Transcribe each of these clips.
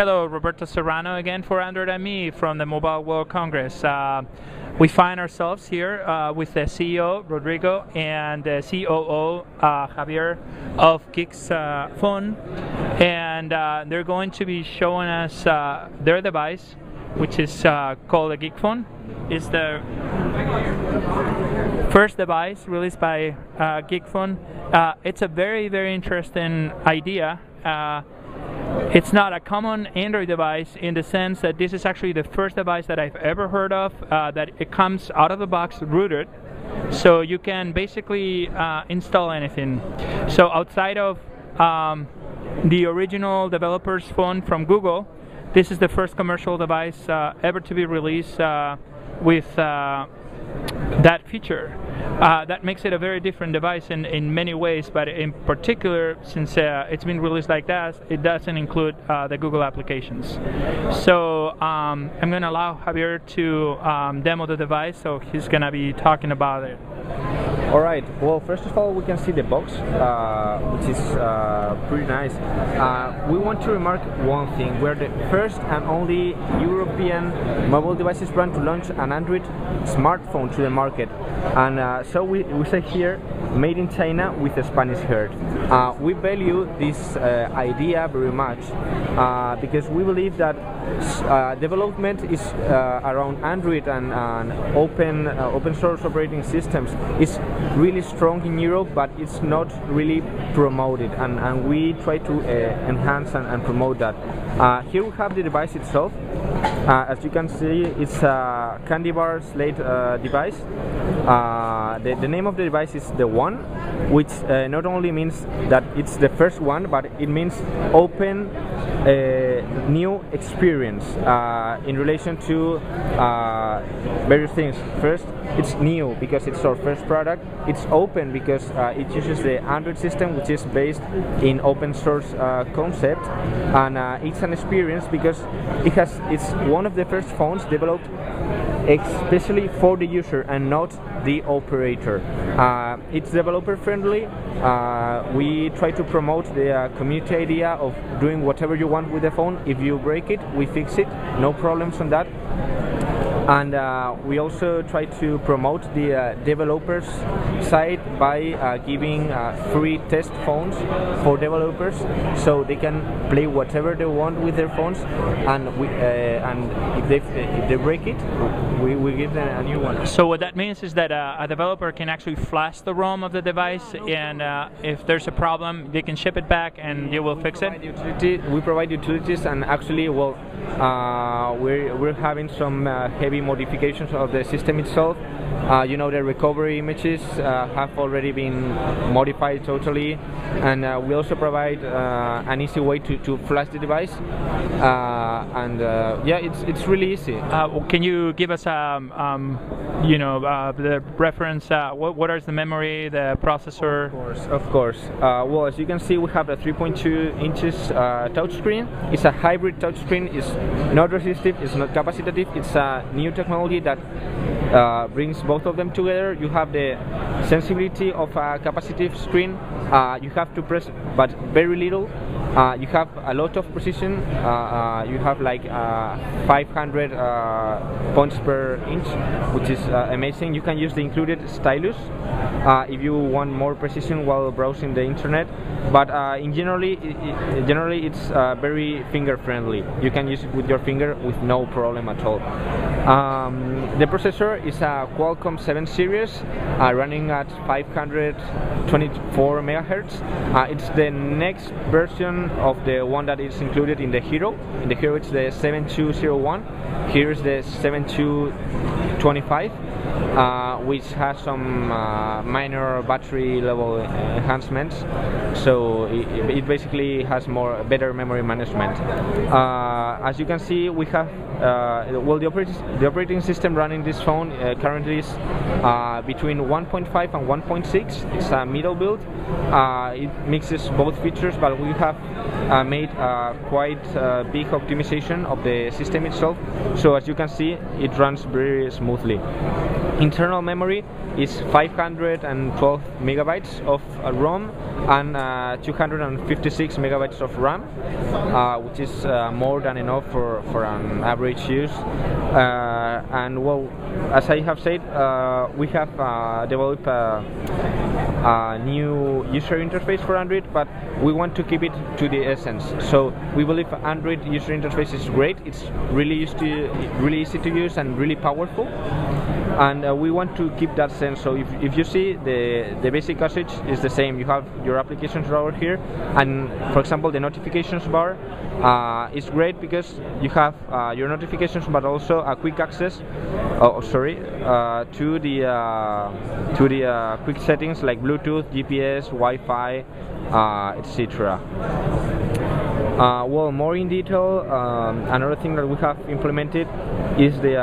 Hello, Roberto Serrano again for Android and Me from the Mobile World Congress. We find ourselves here with the CEO, Rodrigo, and the COO, Javier, of GeeksPhone, and they're going to be showing us their device, which is called the GeeksPhone. It's the first device released by GeeksPhone. It's a very, very interesting idea. It's not a common Android device in the sense that this is actually the first device that I've ever heard of that it comes out of the box rooted, so you can basically install anything. So outside of the original developer's phone from Google, this is the first commercial device ever to be released with that feature. That makes it a very different device in many ways, but in particular, since it's been released like that, it doesn't include the Google applications. So I'm going to allow Javier to demo the device, so he's going to be talking about it. Alright, well, first of all, we can see the box, which is pretty nice. We want to remark one thing: we're the first and only European mobile devices brand to launch an Android smartphone to the market. And so we say here, made in China with a Spanish heart. We value this idea very much because we believe that development is around Android and open source operating systems is really strong in Europe, but it's not really promoted, and we try to enhance and promote that. Here we have the device itself. As you can see, it's a candy bar slate device. The name of the device is the One, which not only means that it's the first one, but it means open new experience in relation to various things. First, it's new because it's our first product. It's open because it uses the Android system, which is based in open source concept, and it's an experience because it's one of the first phones developed especially for the user and not the operator. It's developer friendly. We try to promote the community idea of doing whatever you want with the phone. If you break it, we fix it, no problems on that. And we also try to promote the developers side by giving free test phones for developers, so they can play whatever they want with their phones, and if they break it, we give them a new one. So what that means is that a developer can actually flash the ROM of the device, and if there's a problem, they can ship it back and you will fix it? We provide utilities, and actually, well, we're having some heavy modifications of the system itself. You know, the recovery images have already been modified totally, and we also provide an easy way to flash the device, and yeah, it's really easy. Can you give us the reference? What is the memory, the processor? Of course. Well, as you can see, we have a 3.2 inches touchscreen. It's a hybrid touchscreen. It's not resistive, it's not capacitive. It's a new technology that brings both of them together. You have the sensibility of a capacitive screen. You have to press, but very little. You have a lot of precision. You have like 500 points per inch, which is amazing. You can use the included stylus if you want more precision while browsing the internet. But generally it's very finger friendly. You can use it with your finger with no problem at all. The processor is a Qualcomm 7 series running at 524 megahertz. It's the next version of the one that is included in the Hero. In the Hero, it's the 7201. Here is the 7225, which has some minor battery level enhancements. So it basically has better memory management. As you can see, we have well, the operating system running this phone currently is between 1.5 and 1.6. It's a middle build. it mixes both features, but we have made quite big optimization of the system itself. So as you can see, it runs very smoothly. Internal memory is 512 megabytes of ROM and 256 megabytes of RAM, which is more than enough for an average use. And well, as I have said, we have developed a new user interface for Android, but we want to keep it to the essence. So we believe Android user interface is great. It's really easy to use and really powerful. And we want to keep that sense. So if you see, the basic usage is the same. You have your applications drawer here, and for example the notifications bar is great because you have your notifications, but also a quick access to the quick settings like Bluetooth, GPS, Wi-Fi, etc. Well, more in detail, another thing that we have implemented is the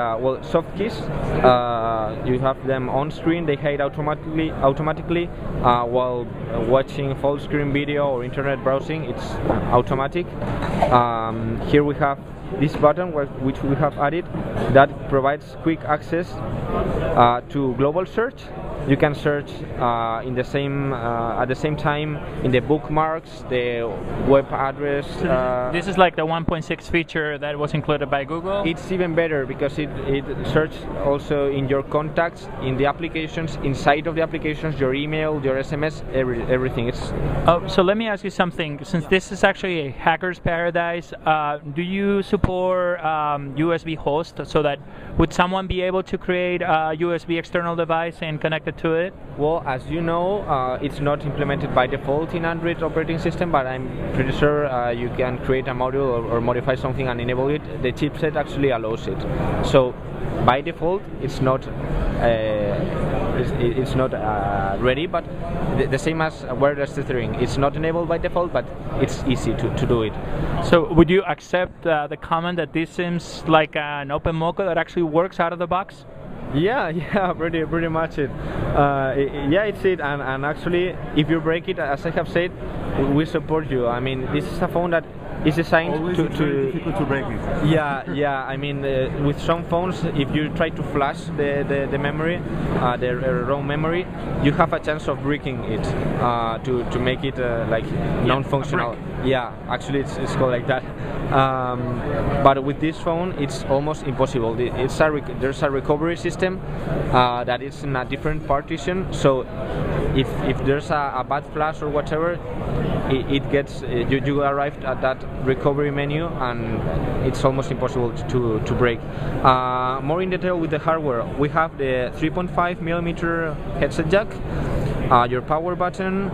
soft keys. You have them on screen; they hide automatically while watching full screen video or internet browsing. It's automatic. Here we have this button which we have added that provides quick access to global search. You can search at the same time in the bookmarks, the web address. This is like the 1.6 feature that was included by Google. It's even better because it searches also in your contacts, in the applications, inside of the applications, your email, your SMS, everything. It's so let me ask you something. Since this is actually a hacker's paradise, do you support USB host, so that would someone be able to create a USB external device and connect it to it? Well, as you know, it's not implemented by default in Android operating system, but I'm pretty sure you can create a module or modify something and enable it. The chipset actually allows it. So by default, it's not ready, but the same as wireless tethering. It's not enabled by default, but it's easy to do it. So would you accept the comment that this seems like an open MOCA that actually works out of the box? Yeah, pretty much it. Yeah, it's it. And actually, if you break it, as I have said, we support you. I mean, this is a phone that is designed it's very difficult to break it. Yeah. I mean, with some phones, if you try to flash the memory, the ROM memory, you have a chance of breaking it to make it like non-functional. Yeah, actually, it's called like that. But with this phone, it's almost impossible. There's a recovery system that is in a different partition. So if there's a bad flash or whatever, it gets you arrived at that recovery menu, and it's almost impossible to break. More in detail with the hardware, we have the 3.5mm headset jack, your power button,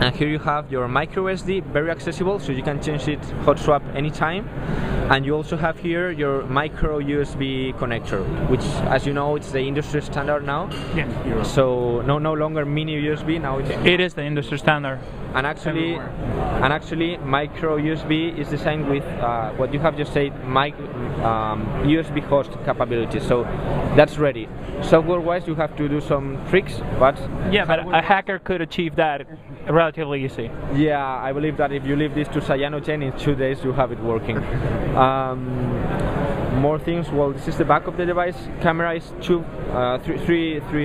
and here you have your micro SD, very accessible, so you can change it hot swap anytime. And you also have here your micro USB connector, which, as you know, it's the industry standard now. Yeah. So no longer mini USB, now it is the industry standard. And actually, micro USB is designed with what you have just said, USB host capability. So that's ready. Software-wise, you have to do some tricks, but yeah, but a hacker could achieve that relatively easy. Yeah, I believe that if you leave this to Cyanogen, in 2 days you have it working. More things. Well, this is the back of the device. Camera is 3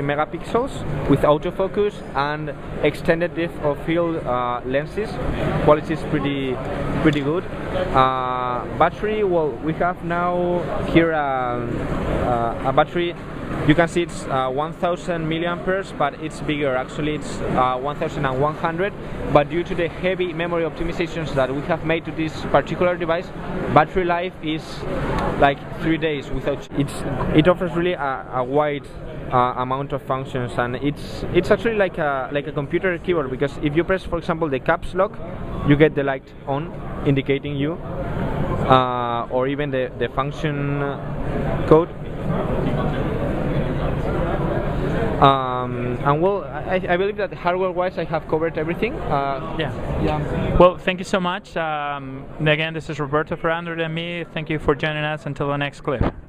megapixels with autofocus and extended depth of field lenses. Quality is pretty good. Battery. Well, we have now here a battery. You can see it's 1000 milliamperes, but it's bigger. Actually, it's 1100. But due to the heavy memory optimizations that we have made to this particular device, battery life is like 3 days without. It offers really a wide amount of functions, and it's actually like a computer keyboard, because if you press, for example, the caps lock, you get the light on indicating you, or even the function code. And well, I believe that hardware-wise I have covered everything. Yeah. Well, thank you so much. Again, this is Roberto for Android and me. Thank you for joining us. Until the next clip.